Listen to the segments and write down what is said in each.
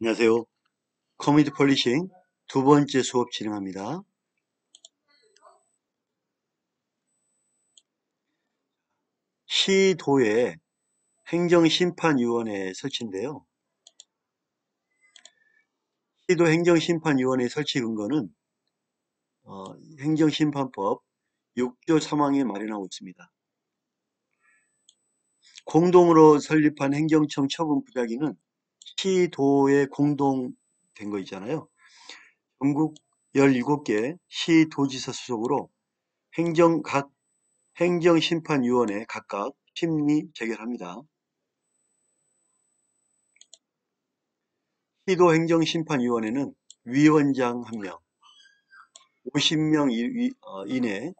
안녕하세요. 커뮤니티 폴리싱 두 번째 수업 진행합니다. 시도에 행정심판위원회 설치인데요. 시도 행정심판위원회 설치 근거는 행정심판법 6조 3항에 마련하고 있습니다. 공동으로 설립한 행정청 처분 부작위는 시도에 공동된 거 있잖아요. 전국 17개 시도지사 소속으로 각 행정심판위원회 각각 심리 재결합니다. 시도행정심판위원회는 위원장 1명, 50명 이내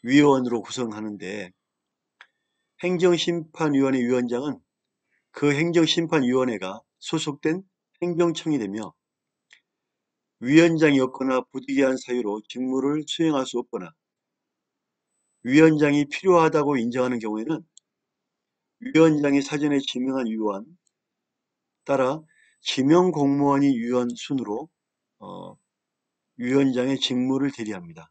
위원으로 구성하는데 행정심판위원회 위원장은 그 행정심판위원회가 소속된 행정청이 되며 위원장이 없거나 부득이한 사유로 직무를 수행할 수 없거나 위원장이 필요하다고 인정하는 경우에는 위원장이 사전에 지명한 위원 따라 지명 공무원이 위원 순으로 위원장의 직무를 대리합니다.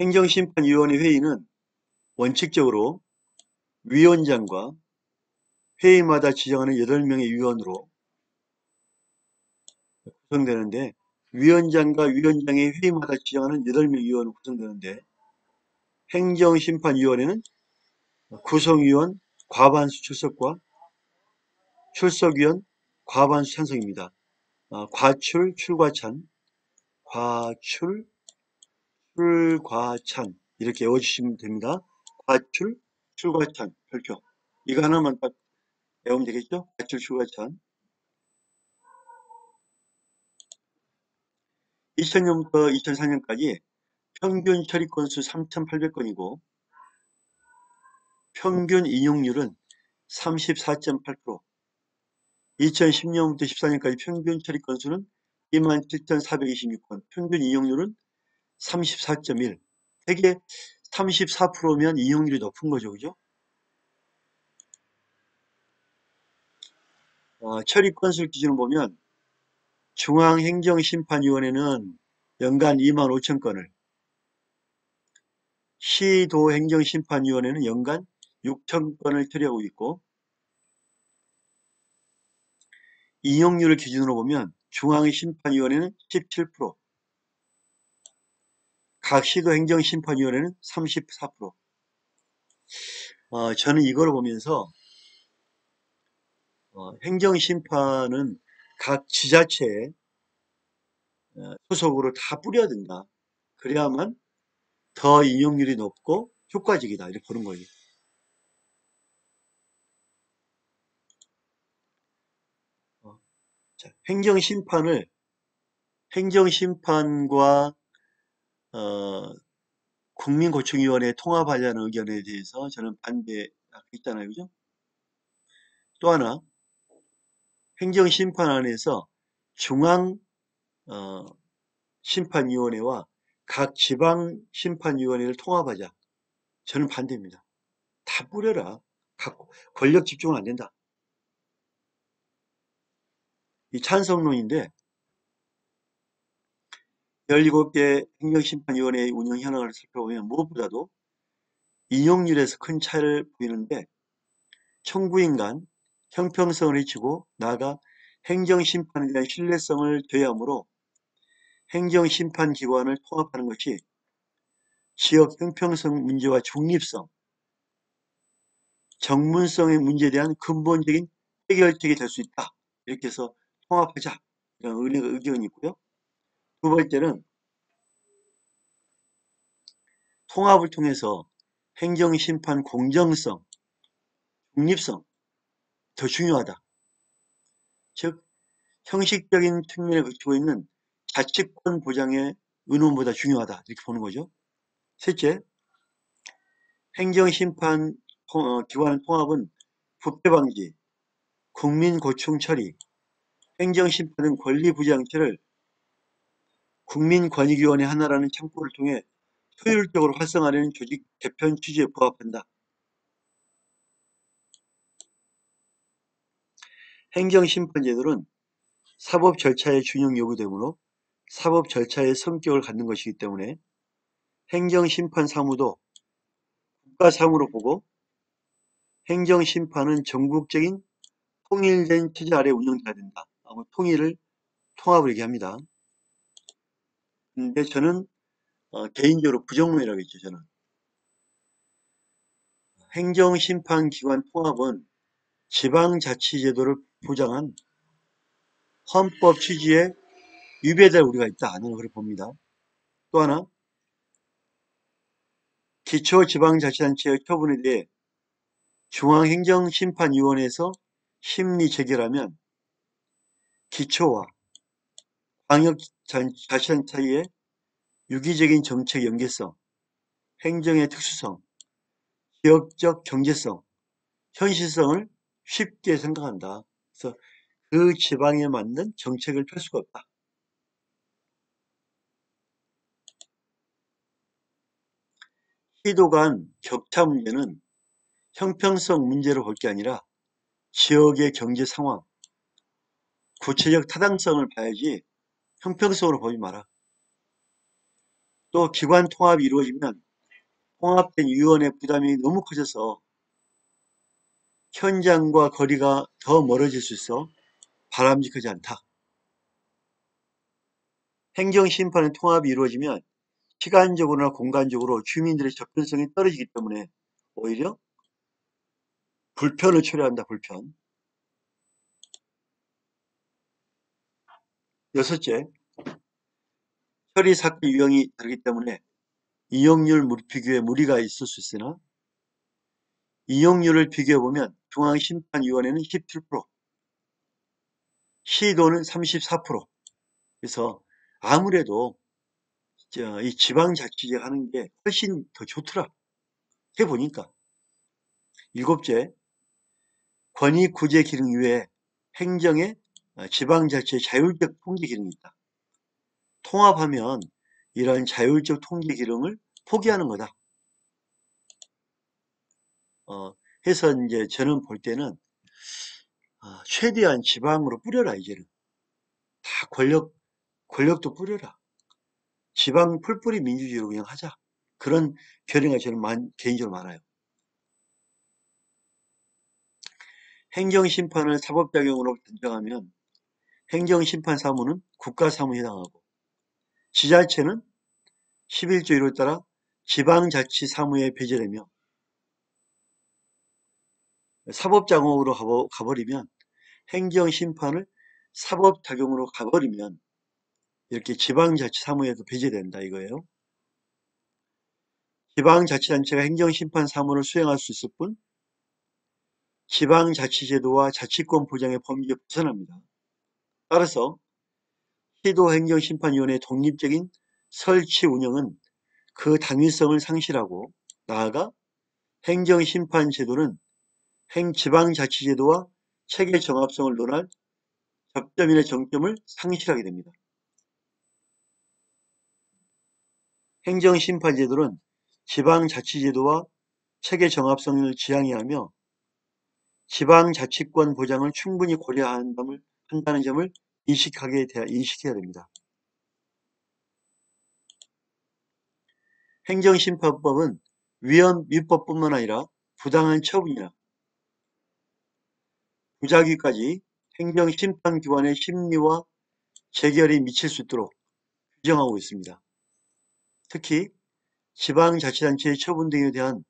행정심판위원회 회의는 원칙적으로 위원장과 회의마다 지정하는 8명의 위원으로 구성되는데 위원장과 위원장의 회의마다 지정하는 8명의 위원으로 구성되는데 행정심판위원회는 구성위원 과반수 출석과 출석위원 과반수 찬성입니다. 과출, 출과찬, 과출, 출과찬 이렇게 외워주시면 됩니다. 과출, 출과찬 별표 이거 하나만 딱 외우면 되겠죠? 과출, 출과찬 2000년부터 2004년까지 평균 처리 건수 3,800건이고 평균 인용률은 34.8%, 2010년부터 14년까지 평균 처리 건수는 27,426건, 평균 인용률은 34.1. 되게 34%면 인용률이 높은 거죠, 그죠? 처리 건수를 기준으로 보면 중앙행정심판위원회는 연간 25,000건을, 시도행정심판위원회는 연간 6,000건을 처리하고 있고 인용률을 기준으로 보면 중앙심판위원회는 17%, 각 시도행정심판위원회는 34%. 저는 이걸 보면서 행정심판은 각 지자체에 소속으로 다 뿌려야 된다. 그래야만 더 인용률이 높고 효과적이다. 이렇게 보는 거예요. 자, 행정심판과 국민고충위원회 통합하자는 의견에 대해서 저는 반대했잖아요. 그죠? 또 하나 행정심판안에서 중앙 심판위원회와 각 지방심판위원회를 통합하자. 저는 반대입니다. 다 뿌려라. 권력 집중은 안 된다. 이 찬성론인데 17개 행정심판위원회의 운영 현황을 살펴보면 무엇보다도 인용률에서 큰 차이를 보이는데 청구인 간 형평성을 해치고 나아가 행정심판에 대한 신뢰성을 제외하므로 행정심판기관을 통합하는 것이 지역 형평성 문제와 중립성, 정문성의 문제에 대한 근본적인 해결책이 될 수 있다. 이렇게 해서 통합하자. 이런 의견이 있고요. 두 번째는 통합을 통해서 행정심판 공정성, 중립성 더 중요하다. 즉 형식적인 측면에 그치고 있는 자치권 보장의 의논보다 중요하다. 이렇게 보는 거죠. 셋째, 행정심판 기관 통합은 부패 방지, 국민 고충 처리, 행정심판은 권리 부정체를 국민권익위원회 하나라는 창구를 통해 효율적으로 활성화하는 조직 개편 취지에 부합한다. 행정심판제도는 사법 절차의 준용 요구되므로 사법 절차의 성격을 갖는 것이기 때문에 행정심판 사무도 국가사무로 보고 행정심판은 전국적인 통일된 체제 아래 운영돼야 된다. 통일을 통합을 얘기합니다. 근데 저는 개인적으로 부정론이라고 했죠. 저는 행정심판기관 통합은 지방자치제도를 보장한 헌법 취지에 위배될 우려가 있다. 저는 그렇게 봅니다. 또 하나 기초지방자치단체의 처분에 대해 중앙행정심판위원회에서 심리 재결하면 기초와 광역자치단체 사이의 유기적인 정책 연계성, 행정의 특수성, 지역적 경제성, 현실성을 쉽게 생각한다. 그래서 그 지방에 맞는 정책을 펼 수가 없다. 시도 간 격차 문제는 형평성 문제로 볼 게 아니라 지역의 경제 상황, 구체적 타당성을 봐야지 형평성으로 보지 마라. 또 기관 통합이 이루어지면 통합된 위원회 부담이 너무 커져서 현장과 거리가 더 멀어질 수 있어 바람직하지 않다. 행정심판의 통합이 이루어지면 시간적으로나 공간적으로 주민들의 접근성이 떨어지기 때문에 오히려 불편을 초래한다. 불편. 여섯째, 처리 사건 유형이 다르기 때문에 이용률 비교에 무리가 있을 수 있으나 이용률을 비교해보면 중앙심판위원회는 17%, 시도는 34%. 그래서 아무래도 이 지방자치제 하는 게 훨씬 더 좋더라. 해보니까. 일곱째, 권익구제 기능 이외에 행정의 지방자치의 자율적 통제 기능이 있다. 통합하면 이런 자율적 통제 기능을 포기하는 거다. 해서 이제 저는 볼 때는 최대한 지방으로 뿌려라. 이제는 다 권력도 뿌려라. 지방 풀뿌리 민주주의로 그냥 하자. 그런 결의가 저는 개인적으로 많아요. 행정심판을 사법작용으로 변경하면 행정심판 사무는 국가사무에 해당하고 지자체는 11조 1호에 따라 지방자치 사무에 배제되며 사법작용으로 가버리면 행정심판을 사법작용으로 가버리면 이렇게 지방자치 사무에도 배제된다 이거예요. 지방자치단체가 행정심판 사무를 수행할 수 있을 뿐 지방자치제도와 자치권 보장의 범위에 벗어납니다. 따라서 시도행정심판위원회의 독립적인 설치 운영은 그 당위성을 상실하고 나아가 행정심판제도는 지방자치제도와 체계 정합성을 논할 접점이나 정점을 상실하게 됩니다. 행정심판제도는 지방자치제도와 체계 정합성을 지향해야 하며 지방자치권 보장을 충분히 고려한다는 점을 인식해야 됩니다. 행정심판법은 위법뿐만 아니라 부당한 처분이나 부작위까지 행정심판기관의 심리와 재결이 미칠 수 있도록 규정하고 있습니다. 특히 지방자치단체의 처분 등에 대한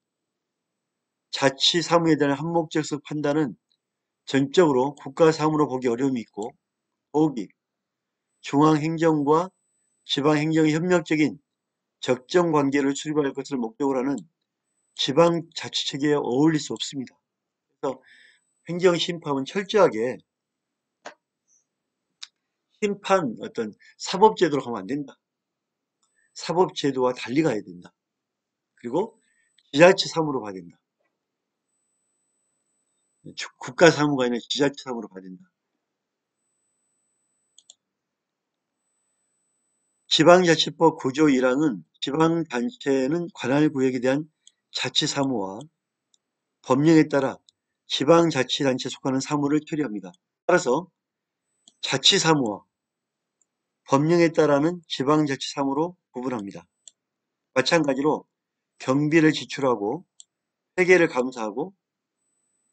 자치사무에 대한 한목적석 판단은 전적으로 국가사무로 보기 어려움이 있고 더욱이 중앙행정과 지방행정의 협력적인 적정관계를 수립할 것을 목적으로 하는 지방자치체계에 어울릴 수 없습니다. 그래서 행정심판은 철저하게 심판 어떤 사법제도로 가면 안 된다. 사법제도와 달리 가야 된다. 그리고 지자체사무로 가야 된다. 국가사무가 아니라 지자체사무로 가야 된다. 지방자치법 구조 1항은 지방단체는 관할구역에 대한 자치사무와 법령에 따라 지방자치단체에 속하는 사무를 처리합니다. 따라서 자치사무와 법령에 따르는 지방자치사무로 구분합니다. 마찬가지로 경비를 지출하고 회계를 감사하고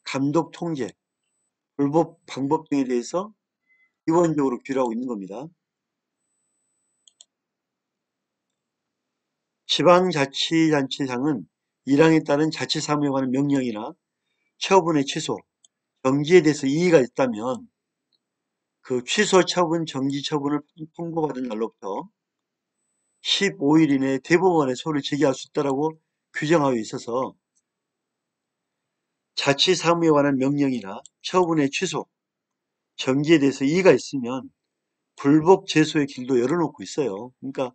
감독 통제, 불법 방법 등에 대해서 기본적으로 규율하고 있는 겁니다. 지방자치단체장은 1항에 따른 자치사무에 관한 명령이나 처분의 취소, 정지에 대해서 이의가 있다면 그 취소 처분, 정지 처분을 통보받은 날로부터 15일 이내에 대법원에 소를 제기할 수 있다고 규정하여 있어서 자치사무에 관한 명령이나 처분의 취소, 정지에 대해서 이의가 있으면 불복 제소의 길도 열어놓고 있어요. 그러니까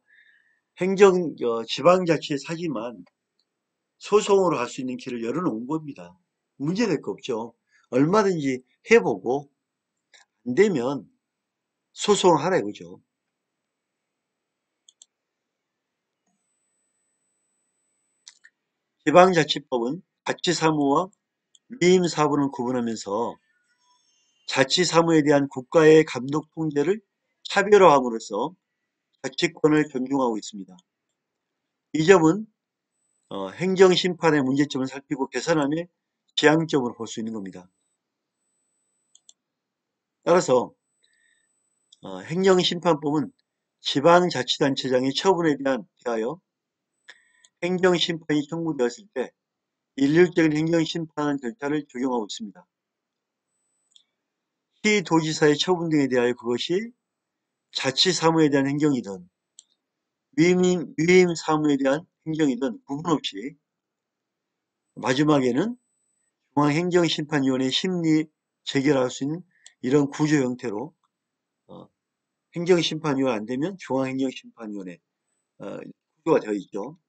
지방자치의 사지만 소송으로 할 수 있는 길을 열어놓은 겁니다. 문제될 거 없죠. 얼마든지 해보고 안 되면 소송하라 이거죠. 지방자치법은 자치사무와 위임사무를 구분하면서 자치사무에 대한 국가의 감독 통제를 차별화함으로써 자치권을 존중하고 있습니다. 이 점은 행정심판의 문제점을 살피고 개선함의 지향점으로 볼 수 있는 겁니다. 따라서 행정심판법은 지방자치단체장의 처분에 대하여 행정심판이 청구되었을 때 일률적인 행정심판 절차를 적용하고 있습니다. 시도지사의 처분 등에 대하여 그것이 자치사무에 대한 행정이든 위임사무에 대한 행정이든 구분 없이 마지막에는 중앙행정심판위원회 심리 재결할 수 있는 이런 구조 형태로 행정심판위원 안 되면 중앙행정심판위원회 구조가 되어 있죠.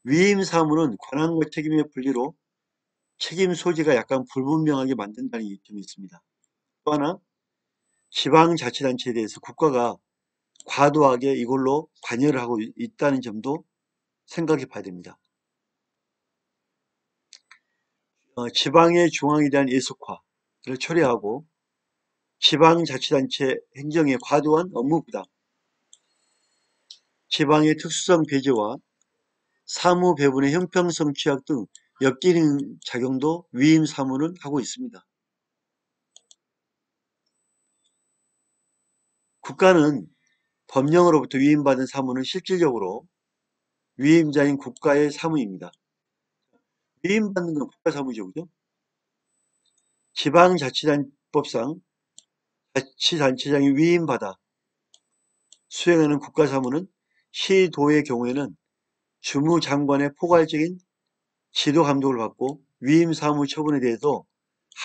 위임사무는 권한과 책임의 분리로 책임 소재가 약간 불분명하게 만든다는 이점이 있습니다. 또 하나 지방자치단체에 대해서 국가가 과도하게 이걸로 관여를 하고 있다는 점도 생각해 봐야 됩니다. 지방의 중앙에 대한 예속화를 처리하고 지방자치단체 행정의 과도한 업무 부담, 지방의 특수성 배제와 사무 배분의 형평성 취약 등 엮이는 작용도 위임 사무는 하고 있습니다. 국가는 법령으로부터 위임받은 사무는 실질적으로 위임자인 국가의 사무입니다. 위임받는 건 국가 사무죠, 그죠? 지방자치단법상 자치단체장이 위임받아 수행하는 국가 사무는 시도의 경우에는 주무장관의 포괄적인 지도 감독을 받고 위임 사무 처분에 대해서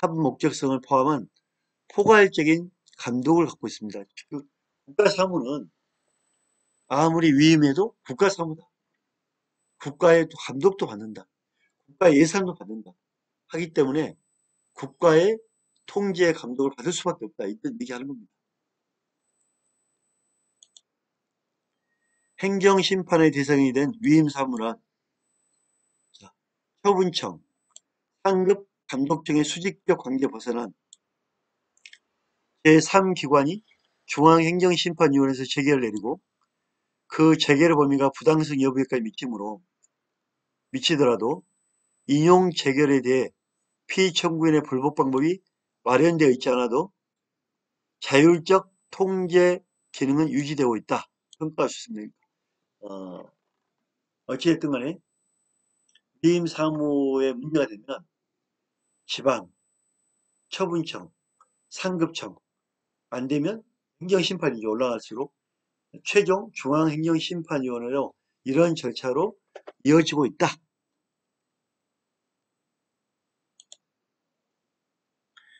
합목적성을 포함한 포괄적인 감독을 갖고 있습니다. 그 국가 사무는 아무리 위임해도 국가 사무다. 국가의 감독도 받는다. 국가 예산도 받는다. 하기 때문에 국가의 통제 감독을 받을 수밖에 없다. 이런 얘기하는 겁니다. 행정심판의 대상이 된 위임사무란 처분청, 상급 감독청의 수직적 관계 벗어난 제3기관이 중앙행정심판위원회에서 재계를 내리고 그 재계의 범위가 부당성 여부에까지 미치더라도 인용 재결에 대해 피청구인의 불복 방법이 마련되어 있지 않아도 자율적 통제 기능은 유지되고 있다. 평가할 수 있습니다. 어찌됐든 간에 위임 사무에 문제가 되면 지방, 처분청, 상급청 안 되면 행정심판이 올라갈수록 최종 중앙행정심판위원회로 이런 절차로 이어지고 있다.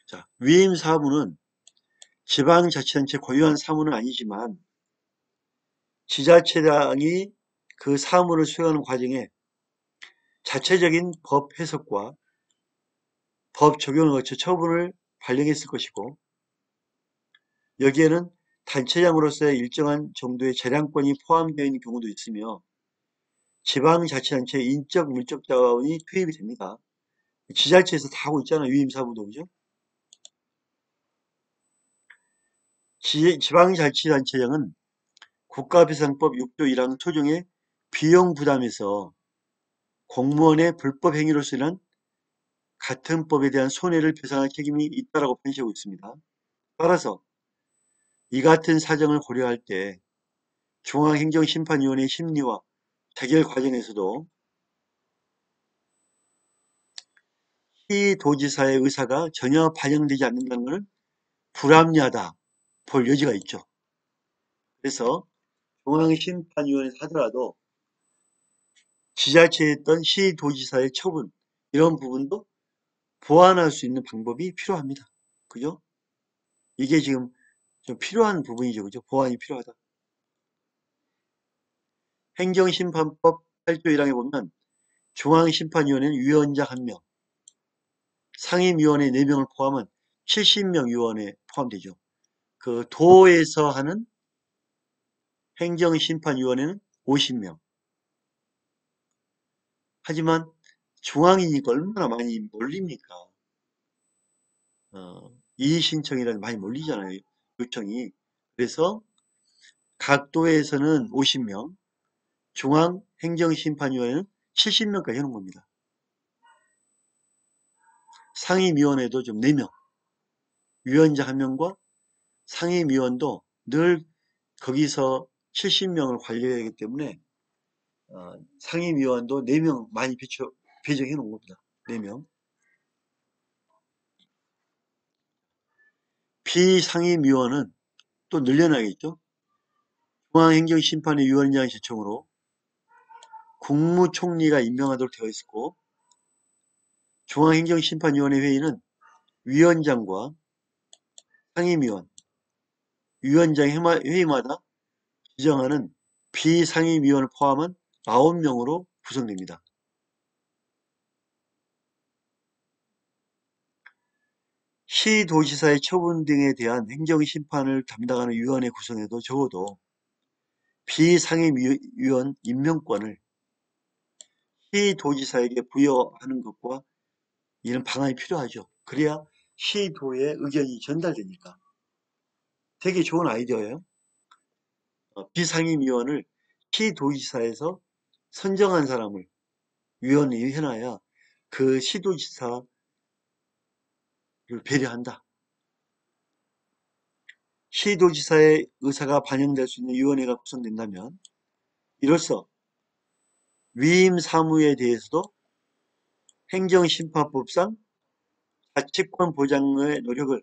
자, 위임 사무는 지방자치단체 고유한 사무는 아니지만 지자체장이 그 사무를 수행하는 과정에 자체적인 법 해석과 법 적용을 거쳐 처분을 발령했을 것이고 여기에는 단체장으로서의 일정한 정도의 재량권이 포함되어 있는 경우도 있으며 지방자치단체의 인적 물적 자원이 투입이 됩니다. 지자체에서 다 하고 있잖아. 위임사무도. 그죠? 지방자치단체장은 국가비상법 6조 1항 토종의 비용 부담에서 공무원의 불법 행위로서 인한 같은 법에 대한 손해를 배상할 책임이 있다라고 판시하고 있습니다. 따라서 이 같은 사정을 고려할 때 중앙행정심판위원회 심리와 재결 과정에서도 시도지사의 의사가 전혀 반영되지 않는다는 것은 불합리하다 볼 여지가 있죠. 그래서 중앙심판위원회에서 하더라도 지자체에 있던 시도지사의 처분 이런 부분도 보완할 수 있는 방법이 필요합니다. 그죠? 이게 지금 좀 필요한 부분이죠. 그죠? 보완이 필요하다. 행정심판법 8조 1항에 보면 중앙심판위원회는 위원장 1명, 상임위원회 4명을 포함한 70명 위원회에 포함되죠. 그 도에서 하는 행정심판위원회는 50명. 하지만 중앙이니까 얼마나 많이 몰립니까? 이의신청이라는 많이 몰리잖아요. 요청이. 그래서 각 도에서는 50명, 중앙행정심판위원회는 70명까지 해놓은 겁니다. 상임위원회도 좀 4명, 위원장 1명과 상임위원도 늘 거기서 70명을 관리해야 하기 때문에 상임위원도 4명 많이 배정해 놓은 겁니다. 4명. 비상임위원은 또 늘려나겠죠. 중앙행정심판의 위원장 제청으로 국무총리가 임명하도록 되어 있었고 중앙행정심판위원회 회의는 위원장과 상임위원, 위원장 회의마다 지정하는 비상임위원을 포함한 9명으로 구성됩니다. 시도지사의 처분 등에 대한 행정심판을 담당하는 위원회 구성에도 적어도 비상임위원 임명권을 시도지사에게 부여하는 것과 이런 방안이 필요하죠. 그래야 시도의 의견이 전달되니까. 되게 좋은 아이디어예요. 비상임위원을 시도지사에서 선정한 사람을 위원이 해놔야 그 시도지사를 배려한다. 시도지사의 의사가 반영될 수 있는 위원회가 구성된다면 이로써 위임 사무에 대해서도 행정심판법상 자치권 보장의 노력을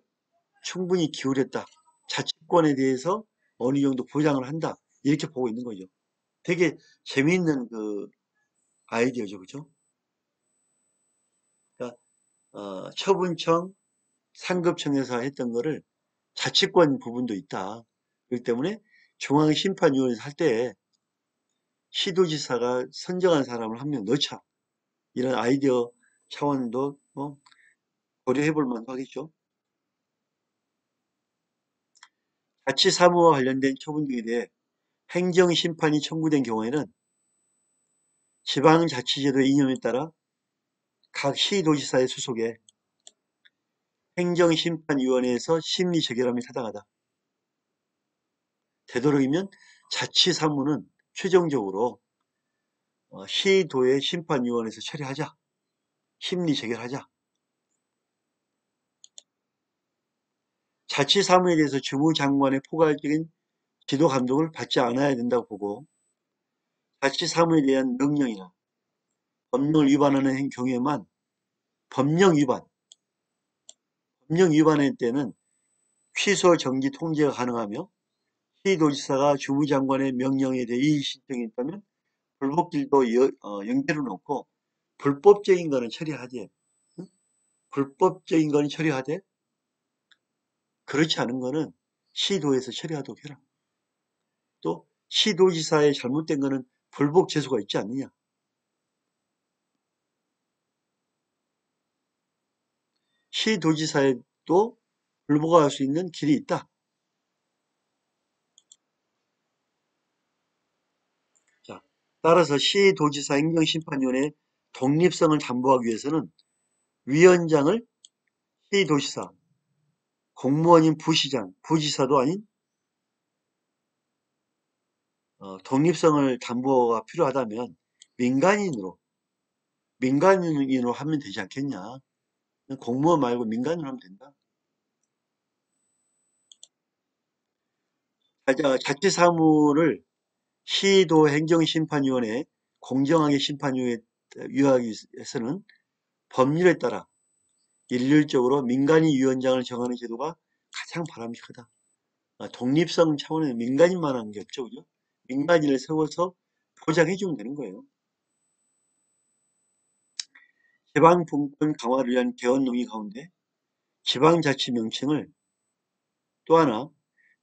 충분히 기울였다. 자치권에 대해서 어느 정도 보장을 한다. 이렇게 보고 있는 거죠. 되게 재미있는 그 아이디어죠. 그죠? 그러니까 처분청, 상급청에서 했던 거를 자치권 부분도 있다. 그렇기 때문에 중앙심판위원회에서 할 때 시도지사가 선정한 사람을 1명 넣자. 이런 아이디어 차원도 고려해 볼 만도 하겠죠. 자치사무와 관련된 처분 등에 대해 행정심판이 청구된 경우에는 지방자치제도의 이념에 따라 각 시도지사의 소속에 행정심판위원회에서 심리 재결함이 타당하다. 되도록이면 자치사무는 최종적으로 시도의 심판위원회에서 처리하자. 심리 재결하자. 자치사무에 대해서 주무장관의 포괄적인 지도 감독을 받지 않아야 된다고 보고 자치사무에 대한 명령이나 법령을 위반하는 경우에만 법령 위반의 때는 취소 정지 통제가 가능하며 시도지사가 주무장관의 명령에 대해 이의 신청이 있다면 불법질도 연계를 놓고 불법적인 거는 처리하되 불법적인 거는 처리하되 그렇지 않은 거는 시도에서 처리하도록 해라. 또 시도지사의 잘못된 거는 불복 제소가 있지 않느냐. 시도지사에도 불복할 수 있는 길이 있다. 자, 따라서 시도지사 행정심판위원회의 독립성을 담보하기 위해서는 위원장을 시도시사, 공무원인 부시장, 부지사도 아닌 독립성을 담보가 필요하다면 민간인으로 하면 되지 않겠냐. 공무원 말고 민간인으로 하면 된다. 자치사무를 시도 행정심판위원회 공정하게 심판하기 위해서는 법률에 따라 일률적으로 민간인 위원장을 정하는 제도가 가장 바람직하다. 독립성 차원의 민간인만 한 게 없죠. 그죠? 민간인을 세워서 보장해주면 되는 거예요. 지방분권 강화를 위한 개헌 논의 가운데 지방자치 명칭을 또 하나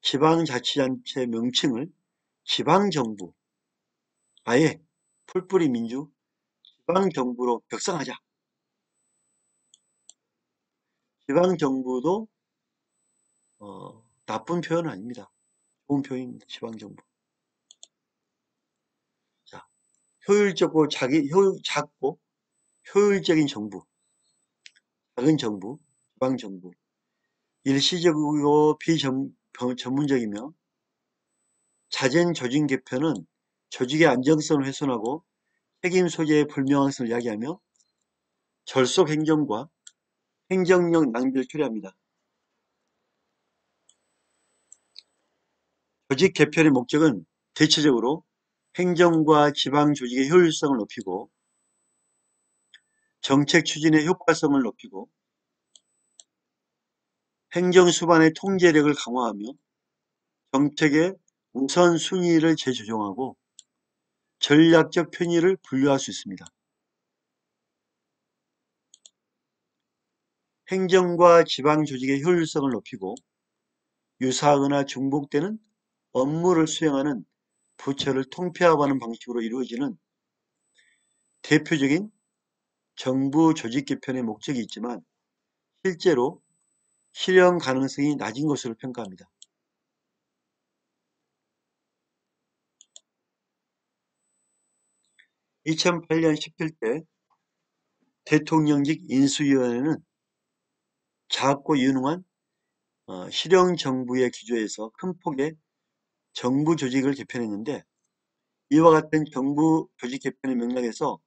지방자치단체 명칭을 지방정부, 아예 풀뿌리 민주 지방정부로 격상하자. 지방정부도 나쁜 표현은 아닙니다. 좋은 표현입니다. 지방정부. 자, 작고 효율적인 정부, 작은 정부, 지방정부. 일시적이고 비전문적이며 잦은 조직 개편은 조직의 안정성을 훼손하고 책임 소재의 불명확성을 이야기하며 절속 행정과 행정력 낭비를 초래합니다. 조직 개편의 목적은 대체적으로 행정과 지방 조직의 효율성을 높이고 정책 추진의 효과성을 높이고 행정 수반의 통제력을 강화하며 정책의 우선순위를 재조정하고 전략적 편의를 분류할 수 있습니다. 행정과 지방 조직의 효율성을 높이고 유사하거나 중복되는 업무를 수행하는 부처를 통폐합하는 방식으로 이루어지는 대표적인 정부 조직 개편의 목적이 있지만 실제로 실현 가능성이 낮은 것으로 평가합니다. 2008년 17대 대통령직 인수위원회는 작고 유능한 실형정부의 기조에서 큰 폭의 정부 조직을 개편했는데 이와 같은 정부 조직 개편의 맥락에서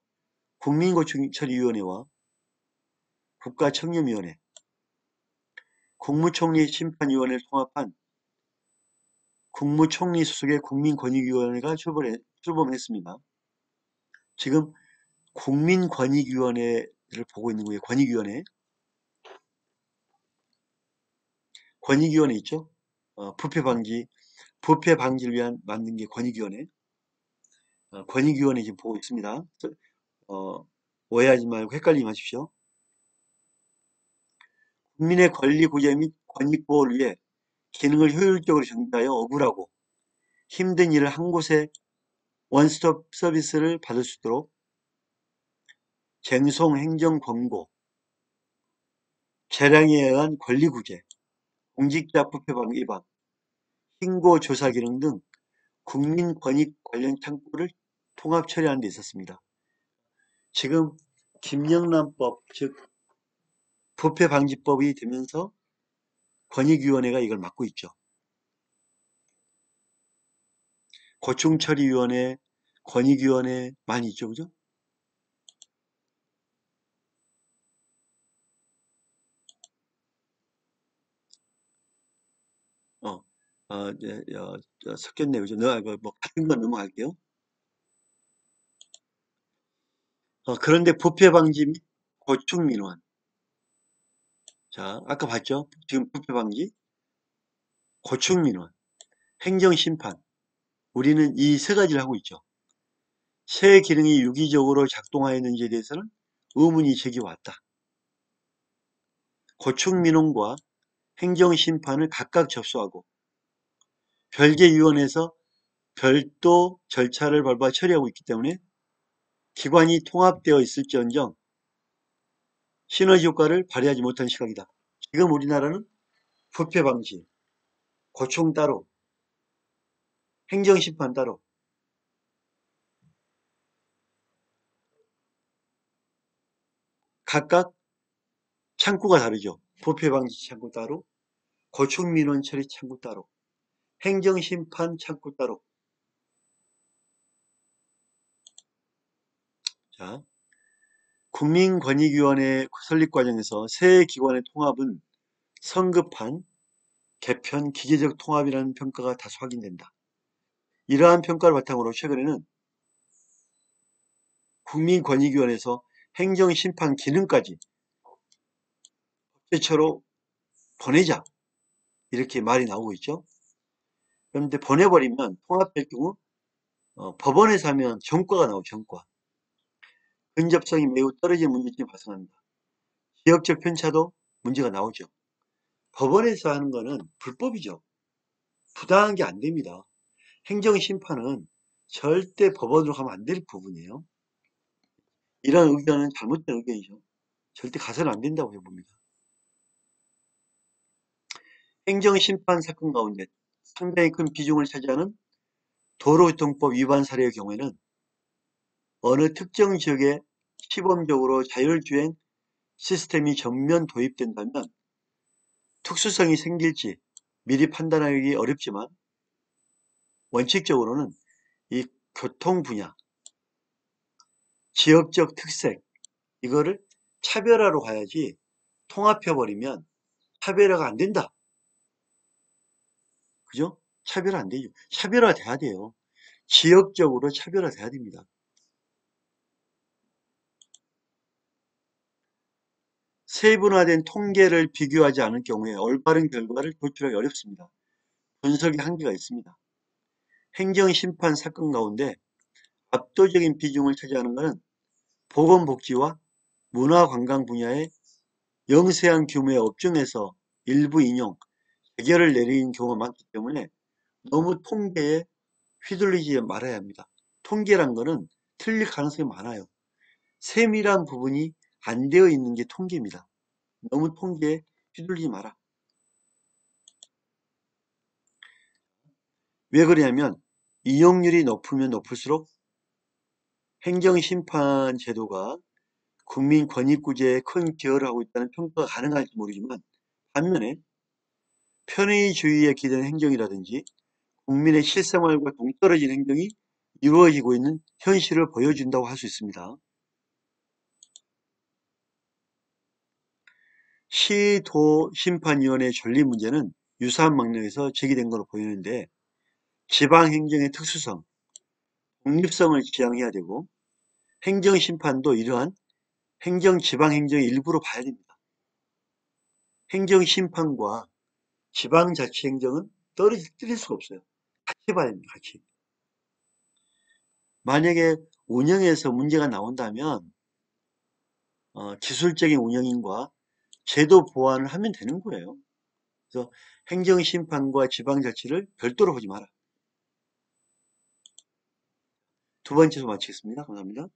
국민고충처리위원회와 국가청렴위원회, 국무총리 심판위원회를 통합한 국무총리 소속의 국민권익위원회가 출범했습니다. 지금 국민권익위원회를 보고 있는 거예요. 권익위원회. 권익위원회 있죠? 부패 방지를 위한 만든 게 권익위원회. 권익위원회 지금 보고 있습니다. 오해하지 말고 헷갈리지 마십시오. 국민의 권리 구제 및 권익 보호를 위해 기능을 효율적으로 전개하여 억울하고 힘든 일을 한 곳에 원스톱 서비스를 받을 수 있도록 쟁송 행정 권고, 재량에 의한 권리 구제, 공직자 부패 방지 위반, 신고 조사 기능 등 국민 권익 관련 창구를 통합 처리하는 데 있었습니다. 지금 김영란법, 즉 부패 방지법이 되면서 권익위원회가 이걸 맡고 있죠. 고충처리위원회, 권익위원회 많이 있죠, 그죠? 섞였네요, 그죠? 같은 건 넘어갈게요. 그런데 부패 방지 및 고충 민원. 자, 아까 봤죠? 지금 부패 방지, 고충 민원, 행정 심판. 우리는 이 세 가지를 하고 있죠. 세 기능이 유기적으로 작동하였는지에 대해서는 의문이 제기왔다. 고충민원과 행정심판을 각각 접수하고 별개위원회에서 별도 절차를 밟아 처리하고 있기 때문에 기관이 통합되어 있을지언정 시너지 효과를 발휘하지 못한 시각이다. 지금 우리나라는 부패 방지, 고충 따로, 행정심판 따로, 각각 창구가 다르죠. 부패방지 창구 따로, 고충민원 처리 창구 따로, 행정심판 창구 따로. 자, 국민권익위원회 설립 과정에서 세 기관의 통합은 성급한 개편 기계적 통합이라는 평가가 다수 확인된다. 이러한 평가를 바탕으로 최근에는 국민권익위원회에서 행정심판 기능까지 법제처로 보내자 이렇게 말이 나오고 있죠. 그런데 보내버리면 통합될 경우 법원에서 하면 전과가 나오죠. 전과. 근접성이 매우 떨어지는 문제점이 발생합니다. 지역적 편차도 문제가 나오죠. 법원에서 하는 거는 불법이죠. 부당한 게 안 됩니다. 행정심판은 절대 법원으로 가면 안 될 부분이에요. 이런 의견은 잘못된 의견이죠. 절대 가서는 안 된다고 봅니다. 행정심판 사건 가운데 상당히 큰 비중을 차지하는 도로교통법 위반 사례의 경우에는 어느 특정 지역에 시범적으로 자율주행 시스템이 전면 도입된다면 특수성이 생길지 미리 판단하기 어렵지만 원칙적으로는 이 교통 분야, 지역적 특색 이거를 차별화로 가야지 통합해버리면 차별화가 안 된다. 그죠? 차별화 안 되죠. 차별화 돼야 돼요. 지역적으로 차별화 돼야 됩니다. 세분화된 통계를 비교하지 않을 경우에 올바른 결과를 도출하기 어렵습니다. 분석의 한계가 있습니다. 행정심판 사건 가운데 압도적인 비중을 차지하는 것은 보건복지와 문화관광 분야의 영세한 규모의 업종에서 일부 인용, 해결을 내리는 경우가 많기 때문에 너무 통계에 휘둘리지 말아야 합니다. 통계란 거는 틀릴 가능성이 많아요. 세밀한 부분이 안 되어 있는 게 통계입니다. 너무 통계에 휘둘리지 마라. 왜 그러냐면 이용률이 높으면 높을수록 행정심판 제도가 국민 권익구제에 큰 기여를 하고 있다는 평가가 가능할지 모르지만 반면에 편의주의에 기대는 행정이라든지 국민의 실생활과 동떨어진 행정이 이루어지고 있는 현실을 보여준다고 할 수 있습니다. 시도심판위원회 존립 문제는 유사한 맥락에서 제기된 것으로 보이는데 지방행정의 특수성, 독립성을 지향해야 되고 행정심판도 이러한 지방행정의 일부로 봐야 됩니다. 행정심판과 지방자치행정은 떨어질 수가 없어요. 같이 봐야 됩니다. 같이. 만약에 운영에서 문제가 나온다면 기술적인 운영인과 제도 보완을 하면 되는 거예요. 그래서 행정심판과 지방자치를 별도로 보지 마라. 두 번째로 마치겠습니다. 감사합니다.